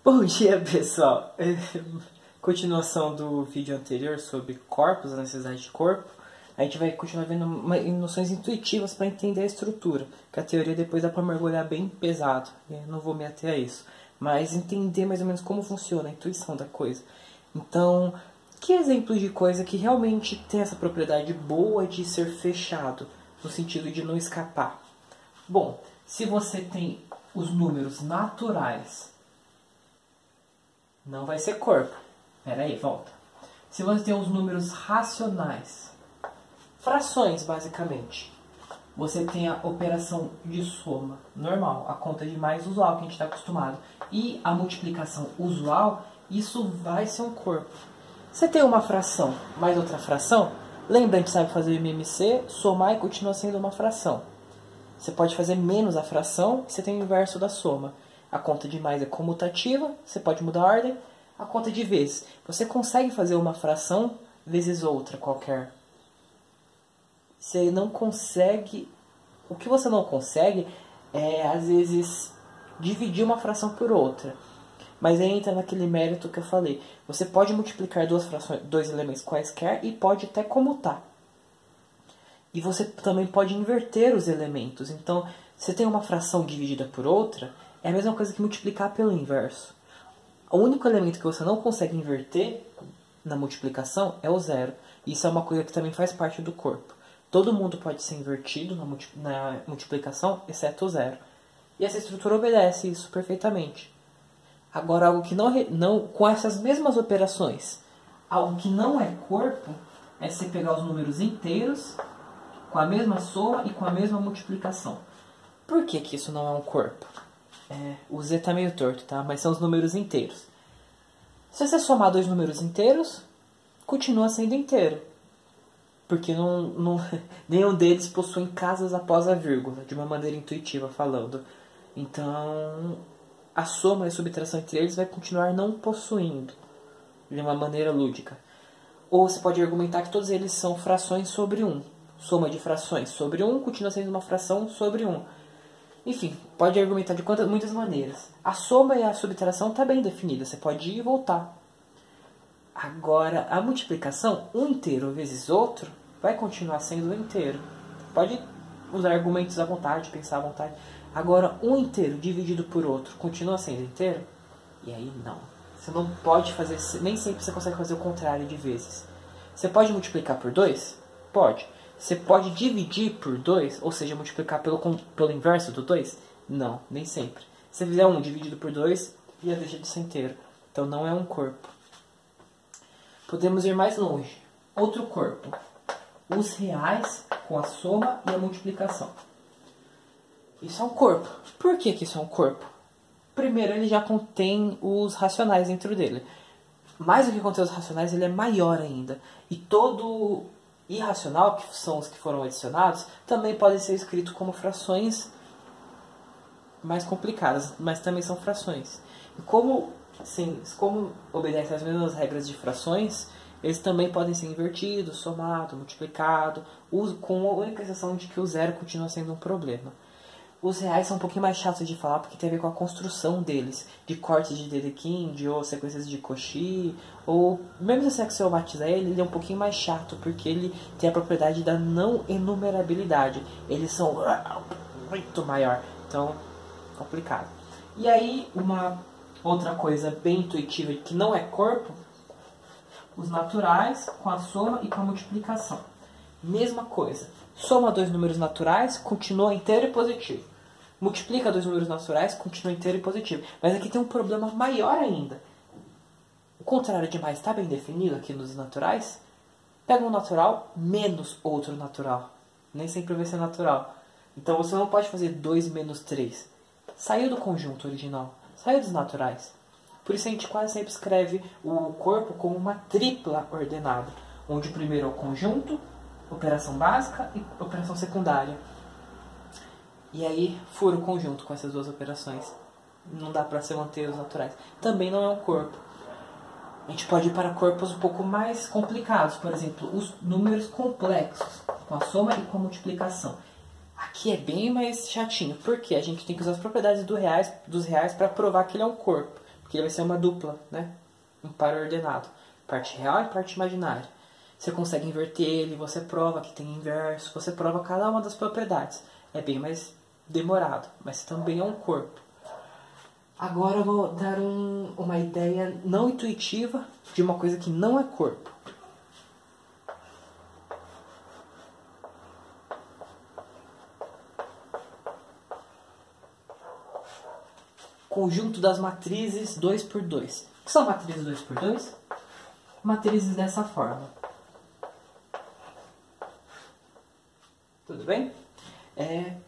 Bom dia, pessoal. Continuação do vídeo anterior sobre corpos, a necessidade de corpo. A gente vai continuar vendo noções intuitivas para entender a estrutura, que a teoria depois dá para mergulhar bem pesado. Eu não vou me ater a isso, mas entender mais ou menos como funciona a intuição da coisa. Então, que exemplo de coisa que realmente tem essa propriedade boa de ser fechado, no sentido de não escapar? Bom, se você tem os números naturais, não vai ser corpo. Pera aí, volta. Se você tem os números racionais, frações basicamente, você tem a operação de soma normal, a conta de mais usual que a gente está acostumado, e a multiplicação usual, isso vai ser um corpo. Você tem uma fração mais outra fração, lembra, a gente sabe fazer o MMC, somar e continua sendo uma fração. Você pode fazer menos a fração, você tem o inverso da soma. A conta de mais é comutativa, você pode mudar a ordem. A conta de vezes, você consegue fazer uma fração vezes outra qualquer. Você não consegue... O que você não consegue é, às vezes, dividir uma fração por outra. Mas aí entra naquele mérito que eu falei. Você pode multiplicar dois elementos quaisquer e pode até comutar. E você também pode inverter os elementos. Então, você tem uma fração dividida por outra, é a mesma coisa que multiplicar pelo inverso. O único elemento que você não consegue inverter na multiplicação é o zero. Isso é uma coisa que também faz parte do corpo. Todo mundo pode ser invertido na multiplicação, exceto o zero. E essa estrutura obedece isso perfeitamente. Agora, algo que não com essas mesmas operações, algo que não é corpo, é você pegar os números inteiros com a mesma soma e com a mesma multiplicação. Por que que isso não é um corpo? O Z tá meio torto, tá? Mas são os números inteiros. Se você somar dois números inteiros, continua sendo inteiro. Porque nenhum deles possui casas após a vírgula, de uma maneira intuitiva falando. Então, a soma e a subtração entre eles vai continuar não possuindo, de uma maneira lúdica. Ou você pode argumentar que todos eles são frações sobre 1. Soma de frações sobre 1 continua sendo uma fração sobre 1. Enfim, pode argumentar de muitas maneiras. A soma e a subtração está bem definida, você pode ir e voltar. Agora, a multiplicação, um inteiro vezes outro, vai continuar sendo um inteiro. Pode usar argumentos à vontade, pensar à vontade. Agora, um inteiro dividido por outro continua sendo inteiro? E aí não. Você não pode fazer, nem sempre você consegue fazer o contrário de vezes. Você pode multiplicar por 2? Pode. Você pode dividir por 2, ou seja, multiplicar pelo inverso do 2? Não, nem sempre. Se você fizer 1 dividido por 2, ia deixar de ser inteiro. Então não é um corpo. Podemos ir mais longe. Outro corpo. Os reais com a soma e a multiplicação. Isso é um corpo. Por que que isso é um corpo? Primeiro, ele já contém os racionais dentro dele. Mais do que conter os racionais, ele é maior ainda. E todo irracional, que são os que foram adicionados, também podem ser escritos como frações mais complicadas, mas também são frações. E como obedecem às mesmas regras de frações, eles também podem ser invertidos, somados, multiplicados, com a única exceção de que o zero continua sendo um problema. Os reais são um pouquinho mais chatos de falar porque tem a ver com a construção deles, de cortes de Dedekind, ou sequências de Cauchy, ou mesmo se você axiomatizar ele é um pouquinho mais chato porque ele tem a propriedade da não enumerabilidade. Eles são muito maior, então complicado. E aí, uma outra coisa bem intuitiva que não é corpo, os naturais com a soma e com a multiplicação. Mesma coisa. Soma dois números naturais, continua inteiro e positivo. Multiplica dois números naturais, continua inteiro e positivo. Mas aqui tem um problema maior ainda. O contrário de mais está bem definido aqui nos naturais. Pega um natural menos outro natural. Nem sempre vai ser natural. Então você não pode fazer 2 menos 3. Saiu do conjunto original. Saiu dos naturais. Por isso a gente quase sempre escreve o corpo como uma tripla ordenada. Onde o primeiro é o conjunto, operação básica e operação secundária. E aí fura o conjunto com essas duas operações. Não dá para se manter os naturais. Também não é um corpo. A gente pode ir para corpos um pouco mais complicados. Por exemplo, os números complexos, com a soma e com a multiplicação. Aqui é bem mais chatinho. Porque a gente tem que usar as propriedades dos reais para provar que ele é um corpo. Porque ele vai ser uma dupla, né? Um par ordenado. Parte real e parte imaginária. Você consegue inverter ele, você prova que tem inverso, você prova cada uma das propriedades. É bem mais demorado, mas também é um corpo. Agora eu vou dar uma ideia não intuitiva de uma coisa que não é corpo. Conjunto das matrizes 2x2. O que são matrizes 2x2? Matrizes dessa forma. Tudo bem?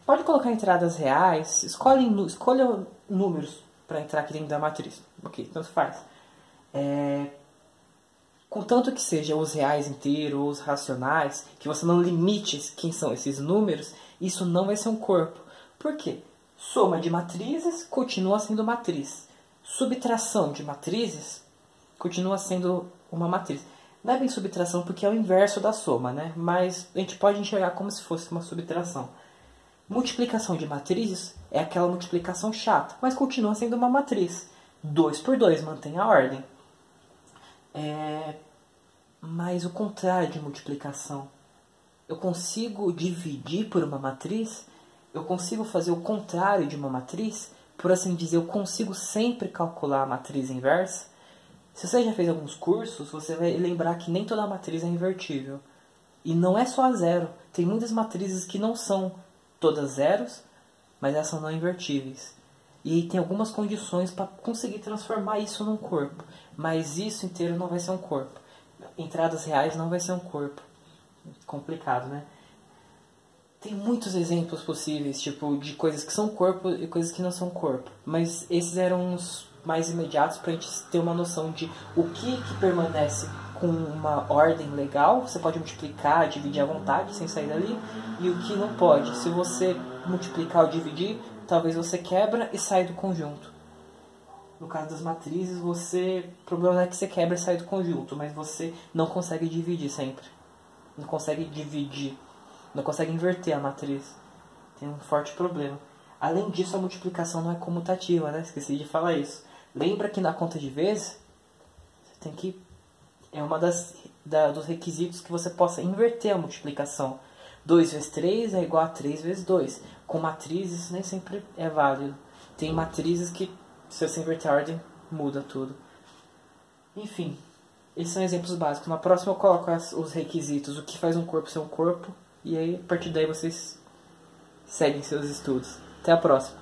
Pode colocar entradas reais, escolha números para entrar aqui dentro da matriz. Ok, tanto faz. Contanto que seja os reais inteiros ou os racionais, que você não limite quem são esses números, isso não vai ser um corpo. Por quê? Soma de matrizes continua sendo matriz. Subtração de matrizes continua sendo uma matriz. Não é bem subtração porque é o inverso da soma, né? Mas a gente pode enxergar como se fosse uma subtração. Multiplicação de matrizes é aquela multiplicação chata, mas continua sendo uma matriz. 2 por 2 mantém a ordem. Mas o contrário de multiplicação. Eu consigo dividir por uma matriz, eu consigo fazer o contrário de uma matriz, por assim dizer, eu consigo sempre calcular a matriz inversa. Se você já fez alguns cursos, você vai lembrar que nem toda matriz é invertível. E não é só a zero. Tem muitas matrizes que não são todas zeros, mas elas são não invertíveis. E tem algumas condições para conseguir transformar isso num corpo. Mas isso inteiro não vai ser um corpo. Entradas reais não vai ser um corpo. Complicado, né? Tem muitos exemplos possíveis, tipo, de coisas que são corpo e coisas que não são corpo. Mas esses eram os mais imediatos para a gente ter uma noção de o que permanece com uma ordem legal. Você pode multiplicar, dividir à vontade, sem sair dali. E o que não pode. Se você multiplicar ou dividir, talvez você quebra e sai do conjunto. No caso das matrizes, o problema não é que você quebra e sai do conjunto, mas você não consegue dividir sempre. Não consegue dividir. Não consegue inverter a matriz. Tem um forte problema. Além disso, a multiplicação não é comutativa, né? Esqueci de falar isso. Lembra que na conta de vezes, você tem que... É uma dos requisitos que você possa inverter a multiplicação. 2 vezes 3 é igual a 3 vezes 2. Com matrizes, isso nem sempre é válido. Tem matrizes que, se você inverter a ordem, muda tudo. Enfim, esses são exemplos básicos. Na próxima eu coloco os requisitos, o que faz um corpo ser um corpo. E aí, a partir daí, vocês seguem seus estudos. Até a próxima.